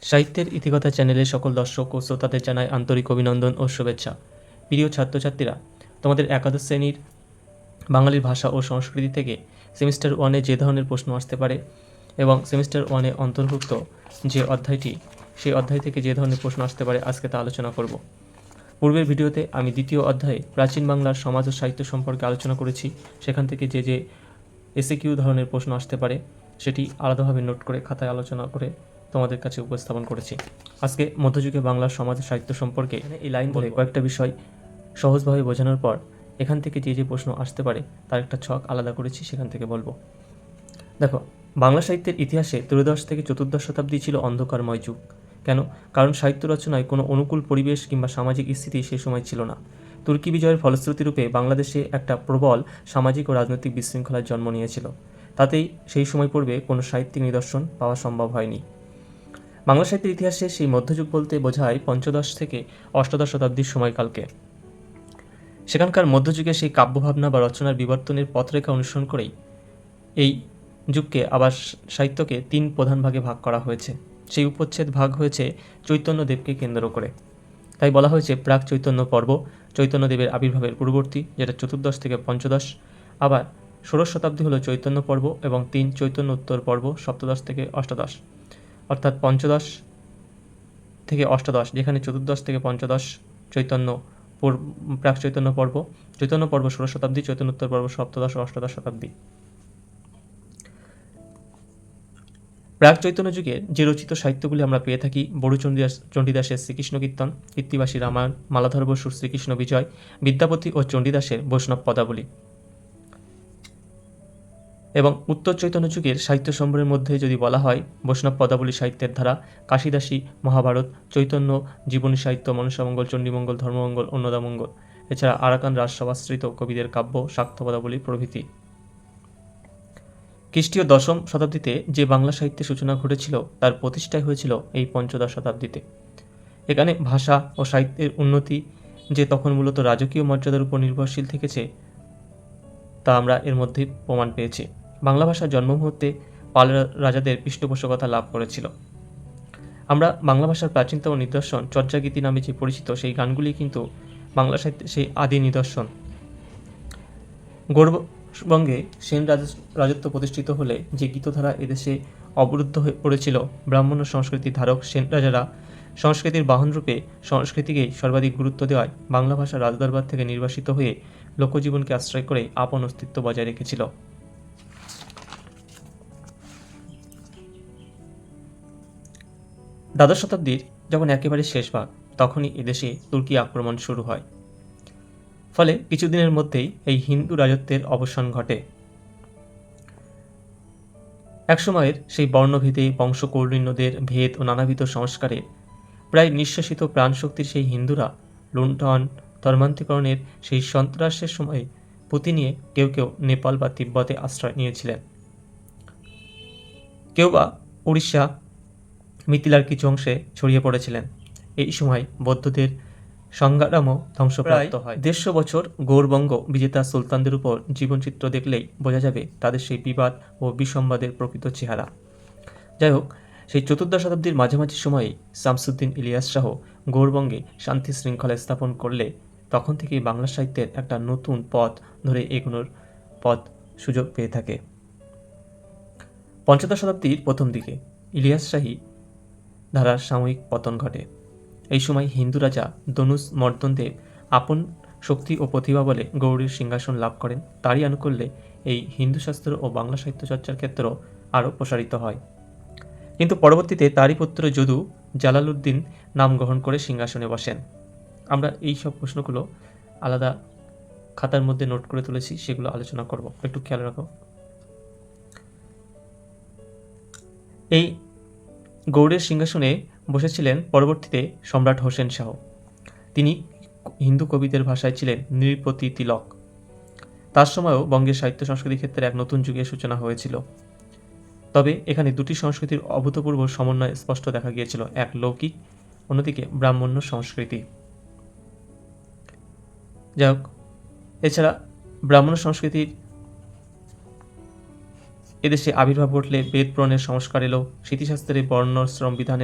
সাহিত্যের ইতিকথা চ্যানেলের সকল দর্শক ও শ্রোতাদের জানাই আন্তরিক অভিনন্দন ও শুভেচ্ছা। প্রিয় ছাত্রছাত্রীরা, তোমাদের একাদশ শ্রেণীর বাঙালির ভাষা ও সংস্কৃতি থেকে সেমিস্টার ওয়ানে যে ধরনের প্রশ্ন আসতে পারে এবং সেমিস্টার ওয়ানে অন্তর্ভুক্ত যে অধ্যায়টি, সেই অধ্যায় থেকে যে ধরনের প্রশ্ন আসতে পারে আজকে তা আলোচনা করব। পূর্বের ভিডিওতে আমি দ্বিতীয় অধ্যায়ে প্রাচীন বাংলার সমাজ ও সাহিত্য সম্পর্কে আলোচনা করেছি। সেখান থেকে যে এসএকিউ ধরনের প্রশ্ন আসতে পারে সেটি আলাদাভাবে নোট করে খাতায় আলোচনা করে তোমাদের কাছে উপস্থাপন করেছি। আজকে মধ্যযুগে বাংলার সমাজ সাহিত্য সম্পর্কে এই লাইন ধরে কয়েকটা বিষয় সহজভাবে বোঝানোর পর এখান থেকে যে প্রশ্ন আসতে পারে তার একটা ছক আলাদা করেছি, সেখান থেকে বলবো। দেখো, বাংলা সাহিত্যের ইতিহাসে ত্রয়োদশ থেকে চতুর্দশ শতাব্দী ছিল অন্ধকারময় যুগ। কেন? কারণ সাহিত্য রচনায় কোনো অনুকূল পরিবেশ কিংবা সামাজিক স্থিতি সে সময় ছিল না। তুর্কি বিজয়ের ফলশ্রুতিরূপে বাংলাদেশে একটা প্রবল সামাজিক ও রাজনৈতিক বিশৃঙ্খলার জন্ম নিয়েছিল। তাতেই সেই সময় পূর্বে কোনো সাহিত্যিক নিদর্শন পাওয়া সম্ভব হয়নি। বাংলা সাহিত্যের ইতিহাসে সেই মধ্যযুগ বলতে বোঝায় পঞ্চদশ থেকে অষ্টাদশ শতাব্দীর সময়কালকে। সেখানকার মধ্যযুগে সেই কাব্যভাবনা বা রচনার বিবর্তনের পথরেখা অনুসরণ করেই এই যুগকে আবার সাহিত্যকে তিন প্রধান ভাগে ভাগ করা হয়েছে। সেই উপচ্ছেদ ভাগ হয়েছে চৈতন্যদেবকে কেন্দ্র করে। তাই বলা হয়েছে প্রাক চৈতন্য পর্ব, চৈতন্যদেবের আবির্ভাবের পূর্ববর্তী, যেটা চতুর্দশ থেকে পঞ্চদশ। আবার ষোড়শ শতাব্দী হলো চৈতন্য পর্ব এবং তিন চৈতন্য উত্তর পর্ব, সপ্তদশ থেকে অষ্টাদশ। অর্থাৎ পঞ্চদশ থেকে অষ্টাদশ, যেখানে চতুর্দশ থেকে পঞ্চদশ চৈতন্য প্রাক চৈতন্য পর্ব, চৈতন্য পর্ব ষোড়শ শতাব্দী, চৈতন্যোত্তর পর্ব সপ্তদশ ও অষ্টাদশ শতাব্দী। প্রাক চৈতন্য যুগের যে রচিত সাহিত্যগুলি আমরা পেয়ে থাকি, বড়ু চণ্ডীদাসের শ্রীকৃষ্ণ কীর্তন, কীর্তিবাসী রামায়ণ, মালাধর বসুর শ্রীকৃষ্ণ বিজয়, বিদ্যাপতি ও চণ্ডীদাসের বৈষ্ণব পদাবলী। এবং উত্তর চৈতন্য যুগের সাহিত্য সম্ভারের মধ্যে যদি বলা হয় বৈষ্ণব পদাবলী সাহিত্যের ধারা, কাশিদাসী, মহাভারত, চৈতন্য জীবনী সাহিত্য, মনসামঙ্গল, চণ্ডীমঙ্গল, ধর্মমঙ্গল, অন্নদামঙ্গল, এছাড়া আরাকান রাজসভাশ্রিত কবিদের কাব্য, শাক্ত পদাবলী প্রভৃতি। খ্রিস্টীয় দশম শতাব্দীতে যে বাংলা সাহিত্যের সূচনা ঘটেছিল তার প্রতিষ্ঠাই হয়েছিল এই পঞ্চদশ শতাব্দীতে। এখানে ভাষা ও সাহিত্যের উন্নতি যে তখন মূলত রাজকীয় মর্যাদার উপর নির্ভরশীল থেকেছে তা আমরা এর মধ্যে প্রমাণ পেয়েছি। বাংলা ভাষার জন্ম মুহূর্তে পাল রাজাদের পৃষ্ঠপোষকতা লাভ করেছিল। আমরা বাংলা ভাষার প্রাচীনতম নিদর্শন চর্যাগীতি নামে যে পরিচিত সেই গানগুলি কিন্তু বাংলা সাহিত্যের সেই আদি নিদর্শন। গৌড়বঙ্গে সেন রাজত্ব প্রতিষ্ঠিত হলে যে গীতধারা এদেশে অবরুদ্ধ হয়ে পড়েছিল, ব্রাহ্মণ্য সংস্কৃতির ধারক সেন রাজারা সংস্কৃতির বাহনরূপে সংস্কৃতিকেই সর্বাধিক গুরুত্ব দেওয়ায় বাংলা ভাষা রাজদরবার থেকে নির্বাসিত হয়ে লোকজীবনকে আশ্রয় করে আপন অস্তিত্ব বজায় রেখেছিল। দ্বাদশ শতাব্দীর যখন একেবারে শেষ ভাগ, তখনই এদেশে তুর্কি আক্রমণ শুরু হয়। ফলে কিছুদিনের মধ্যেই এই হিন্দু রাজত্বের অবসান ঘটে। একসময়ের সেই বর্ণভেদে, বংশকৌলীন্যদের ভেদ ও নানাবিধ সংস্কারে প্রায় নিঃশ্বাসিত প্রাণশক্তির সেই হিন্দুরা লুণ্ঠন, ধর্মান্তরীকরণের সেই সন্ত্রাসের সময়ে পুঁতি নিয়ে কেউ কেউ নেপাল বা তিব্বতে আশ্রয় নিয়েছিলেন। কেউ বা উড়িষ্যা, মিথিলার কিছু অংশে ছড়িয়ে পড়েছিলেন। এই সময় বৌদ্ধদের সংগ্রামও ধ্বংসপ্রাপ্ত হয়। 150 বছর গৌড়বঙ্গ বিজেতা সুলতানদের উপর জীবনচিত্র দেখলেই বোঝা যাবে তাদের সেই বিবাদ ও বিসম্বাদের প্রকৃত চেহারা। যাই হোক, সেই চতুর্দশ শতাব্দীর মাঝামাঝি সময়ে শামসুদ্দিন ইলিয়াস শাহ গৌড়বঙ্গে শান্তি শৃঙ্খলা স্থাপন করলে তখন থেকেই বাংলা সাহিত্যের একটা নতুন পথ ধরে এগোনোর সুযোগ পেয়ে থাকে। পঞ্চদশ শতাব্দীর প্রথম দিকে ইলিয়াস শাহী ধারার সাময়িক পতন ঘটে। এই সময় হিন্দু রাজা ধনুষ মর্দনদেব আপন শক্তি ও প্রতিভা বলে গৌড়ের সিংহাসন লাভ করেন। তারই আনুকূল্যে এই হিন্দু শাস্ত্র ও বাংলা সাহিত্য চর্চার ক্ষেত্র আরও প্রসারিত হয়। কিন্তু পরবর্তীতে তারই পুত্র যদু জালালউদ্দিন নাম গ্রহণ করে সিংহাসনে বসেন। আমরা এই সব প্রশ্নগুলো আলাদা খাতার মধ্যে নোট করে তুলেছি, সেগুলো আলোচনা করব, একটু খেয়াল রাখো। এই গৌড়ের সিংহাসনে বসেছিলেন পরবর্তীতে সম্রাট হোসেন শাহ। তিনি হিন্দু কবিদের ভাষায় ছিলেন নৃপতি তিলক। তার সময়ও বঙ্গের সাহিত্য সংস্কৃতির ক্ষেত্রে এক নতুন যুগের সূচনা হয়েছিল। তবে এখানে দুটি সংস্কৃতির অভূতপূর্ব সমন্বয় স্পষ্ট দেখা গিয়েছিল, এক লৌকিক, অন্যদিকে ব্রাহ্মণ্য সংস্কৃতি। যাই হোক, এছাড়া ব্রাহ্মণ্য সংস্কৃতির এদেশে আবির্ভাব ঘটলে বেদ পুরাণের সংস্কার এলো, স্মৃতিশাস্ত্রে বর্ণাশ্রম বিধান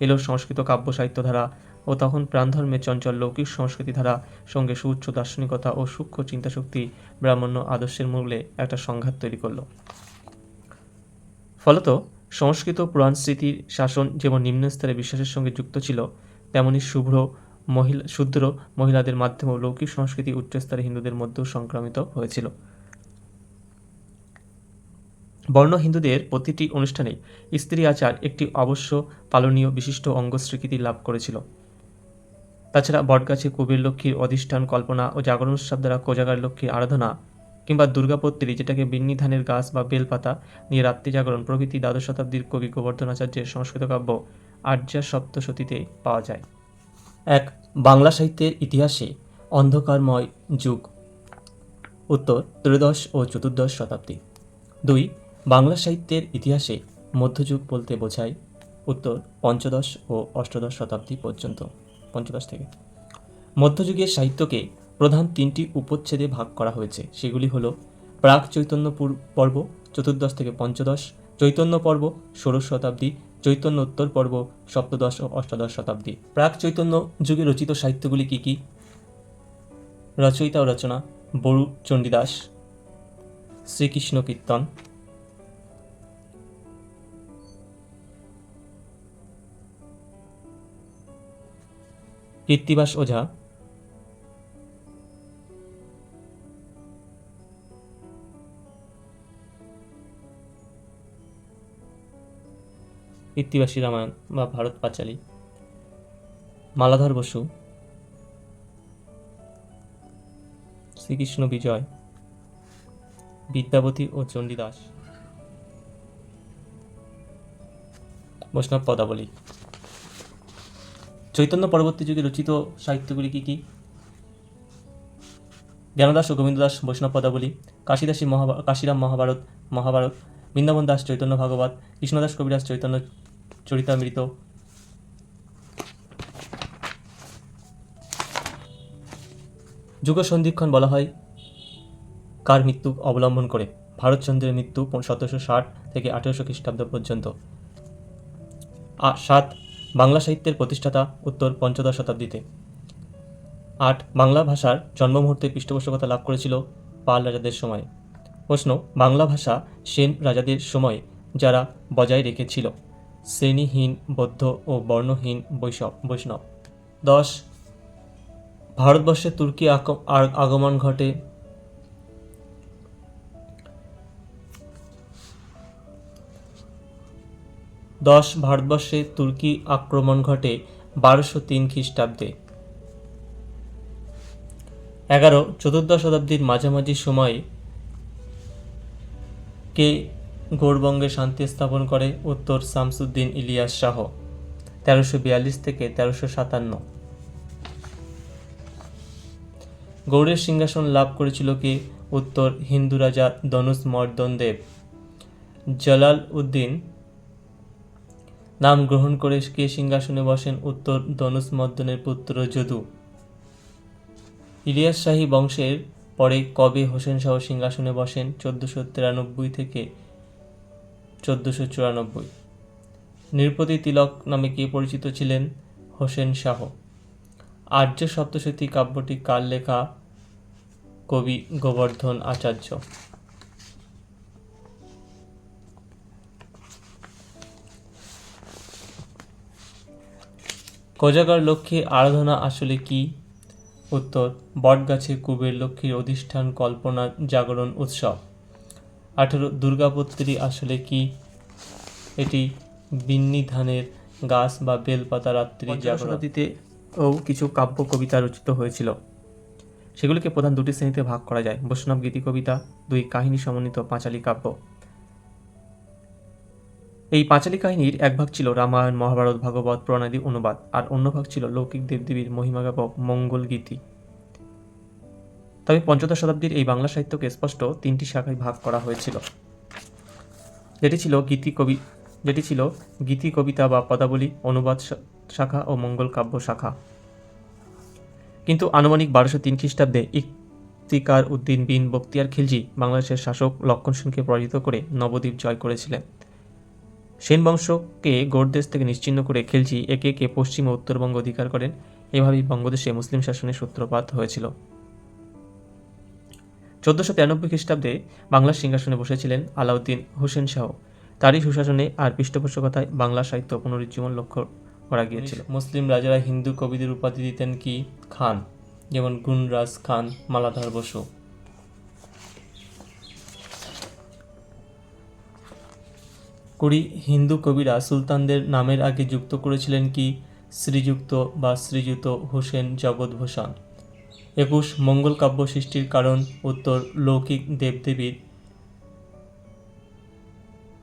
এলো সংস্কৃত কাব্য সাহিত্য ধারা, ও তখন প্রাণধর্মে চঞ্চল লৌকিক সংস্কৃতি ধারা সঙ্গে সুউচ্চ দার্শনিকতা ও সূক্ষ্ম চিন্তাশক্তি ব্রাহ্মণ্য আদর্শের মূলে একটা সংঘাত তৈরি করল। ফলত সংস্কৃত পুরাণ স্মৃতির শাসন যেমন নিম্ন স্তরে বিশ্বাসের সঙ্গে যুক্ত ছিল, তেমনি শূদ্র মহিলাদের মাধ্যমেও লৌকিক সংস্কৃতি উচ্চস্তরে হিন্দুদের মধ্যেও সংক্রামিত হয়েছিল। বর্ণ হিন্দুদের প্রতিটি অনুষ্ঠানে স্ত্রী আচার একটি অবশ্য পালনীয় বিশিষ্ট অঙ্গ স্বীকৃতি লাভ করেছিল। তাছাড়া বটগাছে কুবের লক্ষ্মীর অধিষ্ঠান কল্পনা ও জাগরণ উৎসব দ্বারা কোজাগার লক্ষ্মীর আরাধনা, কিংবা দুর্গাপত্রী যেটাকে বিন্নি ধানের গাছ বা বেলপাতা নিয়ে রাত্রি জাগরণ প্রভৃতি দ্বাদশ শতাব্দীর কবি গোবর্ধন আচার্যের সংস্কৃত কাব্য আর্যা সপ্তশতীতে পাওয়া যায়। 1. বাংলা সাহিত্যের ইতিহাসে অন্ধকারময় যুগ, উত্তর ত্রয়োদশ ও চতুর্দশ শতাব্দী। 2. বাংলা সাহিত্যের ইতিহাসে মধ্যযুগ বলতে বোঝায়, উত্তর পঞ্চদশ ও অষ্টাদশ শতাব্দী পর্যন্ত, পঞ্চদশ থেকে। মধ্যযুগের সাহিত্যকে প্রধান 3টি উপচ্ছেদে ভাগ করা হয়েছে, সেগুলি হল প্রাক চৈতন্য পর্ব চতুর্দশ থেকে পঞ্চদশ, চৈতন্য পর্ব ষোড়শ শতাব্দী, চৈতন্য উত্তর পর্ব সপ্তদশ ও অষ্টাদশ শতাব্দী। প্রাক চৈতন্য যুগে রচিত সাহিত্যগুলি কি কি? রচয়িতা ও রচনা: বড়ু চণ্ডীদাস, শ্রীকৃষ্ণ কীর্তন, কীর্তিবাস ওঝা, কীর্তিবাসী রামায়ণ বা ভারত পাঁচালী, মালাধর বসু, শ্রীকৃষ্ণ বিজয়, বিদ্যাবতী ও চণ্ডীদাস, বৈষ্ণব পদাবলী। চৈতন্য পরবর্তী যুগে রচিত সাহিত্যগুলি কি কি? জ্ঞানদাস ও গোবিন্দ দাস বৈষ্ণব পদাবলী, কাশিরাম মহাভারত, বৃন্দাবন দাস চৈতন্য ভাগবত, কৃষ্ণদাস কবিরাজ চৈতন্য চরিতামৃত, যুগ সন্ধিক্ষণ বলা হয় কার মৃত্যু অবলম্বন করে? ভারতচন্দ্রের মৃত্যু 1760 থেকে 1800 খ্রিস্টাব্দ পর্যন্ত। 7. বাংলা সাহিত্যের প্রতিষ্ঠাতা, উত্তর পঞ্চদশ শতাব্দীতে। 8. বাংলা ভাষার জন্মমুহূর্তে পৃষ্ঠপোষকতা লাভ করেছিল পাল রাজাদের সময়। প্রশ্ন: বাংলা ভাষা সেন রাজাদের সময় যারা বজায় রেখেছিল, শ্রেণীহীন বৌদ্ধ ও বর্ণহীন বৈষ্ণব। 10. ভারতবর্ষে তুর্কি আগমন ঘটে ভারতবর্ষে তুর্কি আক্রমণ ঘটে 1203 খ্রিস্টাব্দে। 11. চতুর্দশ শতাব্দীর মাঝামাঝি সময়ে কে গৌড়বঙ্গে শান্তি স্থাপন করে? উত্তর শামসুদ্দিন ইলিয়াস শাহ, 1342 থেকে 1357। গৌড়ের সিংহাসন লাভ করেছিল কে? উত্তর হিন্দু রাজা ধনুষ্মর্দন দেব। জালাল উদ্দিন নাম গ্রহণ করে কে সিংহাসনে বসেন? উত্তর ধনুষ্মর্দনের পুত্র যদু। ইলিয়াস শাহী বংশের পরে কবে হোসেন শাহ সিংহাসনে বসেন? 1493 থেকে 1494। নৃপতি তিলক নামে কে পরিচিত ছিলেন? হোসেন শাহ। আর্য সপ্তশতী কাব্যটি কার লেখা? কবি গোবর্ধন আচার্য। কোজাগর লক্ষ্মীর আরাধনা আসলে কি? উত্তর বটগাছে কুবের লক্ষ্মীর অধিষ্ঠান কল্পনা জাগরণ উৎসব। 18. দুর্গাপত্রী আসলে কি? এটি বিন্নি ধানের গাছ বা বেলপাতা রাত্রি জাগরণীতে ও কিছু কাব্য কবিতা রচিত হয়েছিল, সেগুলিকে প্রধান 2টি শ্রেণীতে ভাগ করা যায়: বৈষ্ণব গীতি কবিতা, 2 কাহিনী সমন্বিত পাঁচালী কাব্য। এই পাঁচালী কাহিনীর এক ভাগ ছিল রামায়ণ, মহাভারত, ভাগবত, পুরাণাদি অনুবাদ, আর অন্য ভাগ ছিল লৌকিক দেবদেবীর মহিমাজ্ঞাপক মঙ্গল গীতি। তবে পঞ্চদশ শতাব্দীর এই বাংলা সাহিত্যকে স্পষ্ট 3টি শাখায় ভাগ করা হয়েছিল, যেটি ছিল গীতি কবিতা বা পদাবলী অনুবাদ শাখা ও মঙ্গল কাব্য শাখা। কিন্তু আনুমানিক 1203 খ্রিস্টাব্দে ইফতিকার উদ্দিন বিন বখতিয়ার খিলজি বাংলাদেশের শাসক লক্ষণ সেনকে পরাজিত করে নবদ্বীপ জয় করেছিলেন। সেন বংশকে গোড়দেশ থেকে নিশ্চিহ্ন করে খিলজি একে একে পশ্চিম ও উত্তরবঙ্গ অধিকার করেন। এভাবেই বঙ্গদেশে মুসলিম শাসনের সূত্রপাত হয়েছিল। 1493 খ্রিস্টাব্দে বাংলার সিংহাসনে বসেছিলেন আলাউদ্দিন হোসেন শাহ। তারই সুশাসনে আর পৃষ্ঠপোষকতায় বাংলা সাহিত্য পুনরুজ্জীবন লক্ষ্য করা গিয়েছিল। মুসলিম রাজারা হিন্দু কবিদের উপাধি দিতেন কি? খান, যেমন গুণরাজ খান, মালাধার বসু। কুড়ি হিন্দু কবিরা সুলতানদের নামের আগে যুক্ত করেছিলেন কি? শ্রীযুক্ত বা শ্রীযুত হোসেন জগৎ ভূষণ। 21 মঙ্গল কাব্য সৃষ্টির কারণ উত্তর লৌকিক দেবদেবীর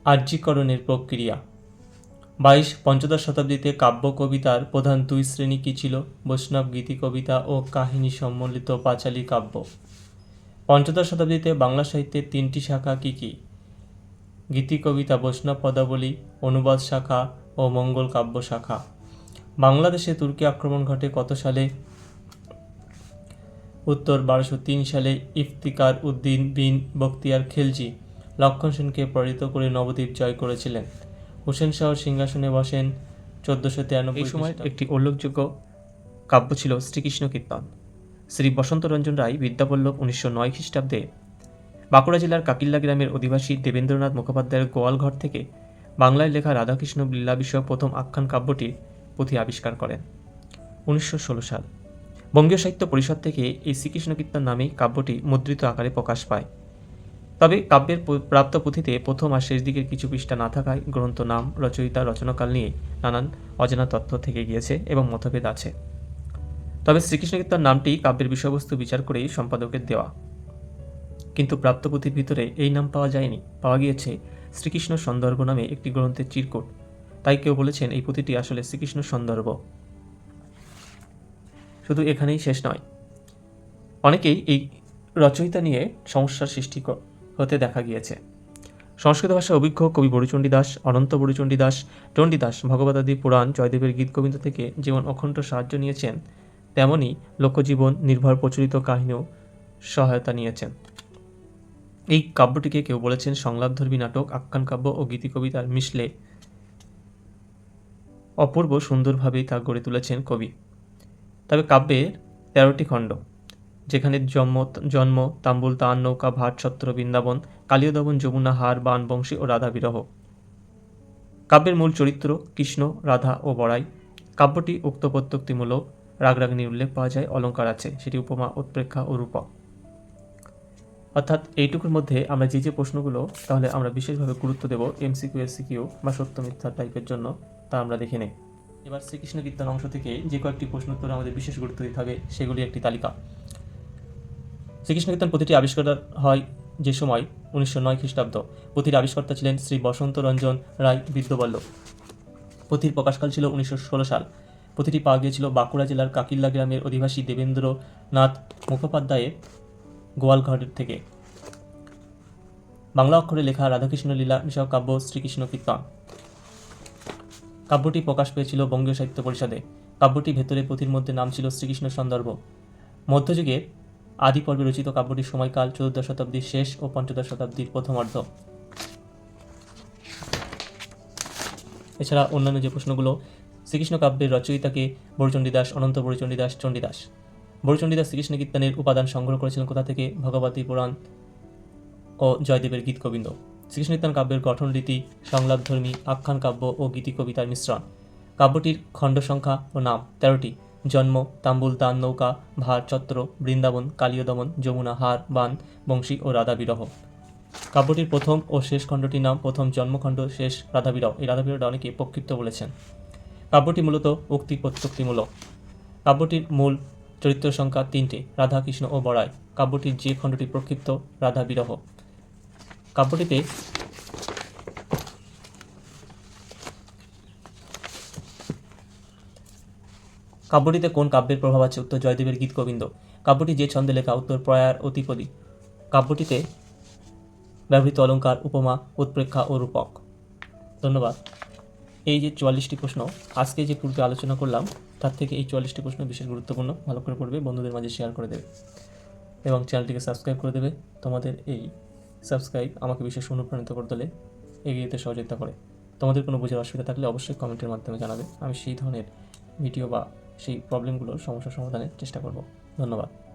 আর্যীকরণের প্রক্রিয়া। 22 পঞ্চদশ শতাব্দীতে কাব্য কবিতার প্রধান দুই শ্রেণী কি ছিল? বৈষ্ণব গীতি কবিতা ও কাহিনী সম্বলিত পাঁচালী কাব্য। পঞ্চদশ শতাব্দীতে বাংলা সাহিত্যের তিনটি শাখা কি কি? গীতি কবিতা, বৈষ্ণব পদাবলী, অনুবাদ শাখা ও মঙ্গল কাব্য শাখা। বাংলাদেশে তুর্কি আক্রমণ ঘটে কত সালে? উত্তর 1203 সালে। ইফতিকার উদ্দিন বিন বখতিয়ার খিলজি লক্ষণ সেনকে পরাজিত করে নবদ্বীপ জয় করেছিলেন। হোসেন শাহ সিংহাসনে বসেন 1493। এই সময় একটি উল্লেখযোগ্য কাব্য ছিল শ্রীকৃষ্ণ কীর্তন। শ্রী বসন্ত রঞ্জন রায় বিদ্যাবল্লভ 1909 খ্রিস্টাব্দে বাঁকুড়া জেলার কাকিল্লা গ্রামের অধিবাসী দেবেন্দ্রনাথ মুখোপাধ্যায়ের গোয়ালঘর থেকে বাংলায় লেখা রাধাকৃষ্ণ লীলা বিষয়ক প্রথম আখ্যান কাব্যটির পুঁথি আবিষ্কার করেন। 1916 সাল বঙ্গীয় সাহিত্য পরিষদ থেকে এই শ্রীকৃষ্ণ কীর্তন নামেই কাব্যটি মুদ্রিত আকারে প্রকাশ পায়। তবে কাব্যের প্রাপ্ত পুঁথিতে প্রথম আর শেষ দিকের কিছু পৃষ্ঠা না থাকায় গ্রন্থ নাম, রচয়িতা, রচনাকাল নিয়ে নানান অজানা তথ্য থেকে গিয়েছে এবং মতভেদ আছে। তবে শ্রীকৃষ্ণ কীর্তন নামটি কাব্যের বিষয়বস্তু বিচার করেই সম্পাদকের দেওয়া, কিন্তু প্রাপ্ত পুঁথির ভিতরে এই নাম পাওয়া যায়নি। পাওয়া গিয়েছে শ্রীকৃষ্ণ সন্দর্ভ নামে একটি গ্রন্থের চিরকুট। তাই কেউ বলেছেন এই পুঁথিটি আসলে শ্রীকৃষ্ণ সন্দর্ভ। শুধু এখানেই শেষ নয়, অনেকেই এই রচয়িতা নিয়ে সমস্যার সৃষ্টি হতে দেখা গিয়েছে। সংস্কৃত ভাষায় অভিজ্ঞ কবি বরুচণ্ডী দাস, অনন্ত বরুচণ্ডী দাস, চণ্ডীদাস ভগবতাদি পুরাণ, জয়দেবের গীতগোবিন্দ থেকে যেমন অখণ্ড সাহায্য নিয়েছেন, তেমনি লোকজীবন নির্ভর প্রচলিত কাহিনীও সহায়তা নিয়েছেন। এই কাব্যটিকে কেউ বলেছেন সংলাপধর্মী নাটক, আখ্যান কাব্য ও গীতি কবিতার মিশলে অপূর্ব সুন্দরভাবেই তা গড়ে তুলেছেন কবি। তবে কাব্যের 13টি খণ্ড, যেখানে জন্ম, তাম্বুল, তান, নৌকা, ভাট, ছত্র, বৃন্দাবন, কালীয়দমন, যমুনা, হার, বান, বংশী ও রাধা বিরহ। কাব্যের মূল চরিত্র কৃষ্ণ, রাধা ও বড়াই। কাব্যটি উক্ত প্রত্যক্তিমূলক, রাগরাগিনীর উল্লেখ পাওয়া যায়, অলঙ্কার আছে, সেটি উপমা, উৎপ্রেক্ষা ও রূপক। অর্থাৎ এইটুকুর মধ্যে আমরা যে প্রশ্নগুলো তাহলে আমরা বিশেষভাবে গুরুত্ব দেব এমসিকিউ, এসিকিউ বা সত্য মিথ্যা টাইপের জন্য, তা আমরা দেখে নেই। এবার শ্রীকৃষ্ণ কীর্তন অংশ থেকে যে কয়েকটি প্রশ্ন উত্তর আমাদের বিশেষ গুরুত্ব দিতে হবে, সেগুলি একটি তালিকা। শ্রীকৃষ্ণ কীর্তন পুঁথিটি আবিষ্কার হয় যে সময় 1909 খ্রিস্টাব্দ। পুঁথির আবিষ্কর্তা ছিলেন শ্রী বসন্ত রঞ্জন রায় বিদ্যাবল্লভ। পুঁথির প্রকাশকাল ছিল 1916 সাল। পুঁথিটি পাওয়া গিয়েছিল বাঁকুড়া জেলার কাকিল্লা গ্রামের অধিবাসী দেবেন্দ্রনাথ মুখোপাধ্যায়ের গোয়ালঘরের থেকে। বাংলা অক্ষরে লেখা রাধাকৃষ্ণ লীলা বিষয়ক কাব্য শ্রীকৃষ্ণ কীর্তন। কাব্যটি প্রকাশ পেয়েছিল বঙ্গীয় সাহিত্য পরিষদে। কাব্যটি ভেতরে পুঁথির মধ্যে নাম ছিল শ্রীকৃষ্ণ সন্দর্ভ। মধ্যযুগে আদি পর্বে রচিত কাব্যটির সময়কাল 14 শতাব্দীর শেষ ও 15 শতাব্দীর প্রথমার্ধ। এছাড়া অন্যান্য যে প্রশ্নগুলো, শ্রীকৃষ্ণ কাব্যের রচয়িতাকে বরুচণ্ডী দাস, অনন্ত বরুচণ্ডী দাস, চণ্ডীদাস। বরুচণ্ডী দাস শ্রীকৃষ্ণ কীর্তনের উপাদান সংগ্রহ করেছিলেন কোথা থেকে? ভগবতী পুরাণ ও জয়দেবের গীতগোবিন্দ। শ্রীকৃষ্ণ কীর্তন কাব্যের গঠন রীতি সংলাপধর্মী, আখ্যান কাব্য ও গীতি কবিতার মিশ্রণ। কাব্যটির খণ্ড সংখ্যা ও নাম 13টি: জন্ম, তাম্বুল, তান, নৌকা, ভার, ছত্র, বৃন্দাবন, কালীয়দমন, যমুনা, হার, বান, বংশী ও রাধা বিরহ। কাব্যটির প্রথম ও শেষ খণ্ডটির নাম প্রথম জন্মখণ্ড, শেষ রাধা বিরহ। এই রাধা বিরহটা অনেকে প্রক্ষিপ্ত বলেছেন। কাব্যটি মূলত উক্তি প্রত্যক্তিমূলক। কাব্যটির মূল চরিত্র সংখ্যা 3টি: রাধা, কৃষ্ণ ও বড়াই। কাব্যটির যে খণ্ডটি প্রক্ষিপ্ত, রাধা বিরহ। কাব্যটিতে কোন কাব্যের প্রভাব আছে? উত্তর জয়দেবের গীতগোবিন্দ। কাব্যটি যে ছন্দে লেখা? উত্তর প্রয়ার অতিপদী। কাব্যটিতে ব্যবহৃত অলঙ্কার উপমা, উৎপ্রেক্ষা ও রূপক। ধন্যবাদ। এই যে 44টি প্রশ্ন আজকে যে পূর্বে আলোচনা করলাম, তার থেকে এই 44টি প্রশ্ন বিশেষ গুরুত্বপূর্ণ। ভালো করে পড়বে, বন্ধুদের মাঝে শেয়ার করে দেবে। এবং চ্যানেলটিকে সাবস্ক্রাইব করে দেবে। তোমাদের এই সাবস্ক্রাইব আমাকে বিশেষ অনুপ্রাণিত করে তোলে, এগিয়ে যেতে সহযোগিতা করে। তোমাদের কোনো বোঝার অসুবিধা থাকলে অবশ্যই কমেন্টের মাধ্যমে জানাবে। আমি সেই ধরনের ভিডিও বা সেই প্রবলেমগুলোর সমস্যার সমাধানের চেষ্টা করব। ধন্যবাদ।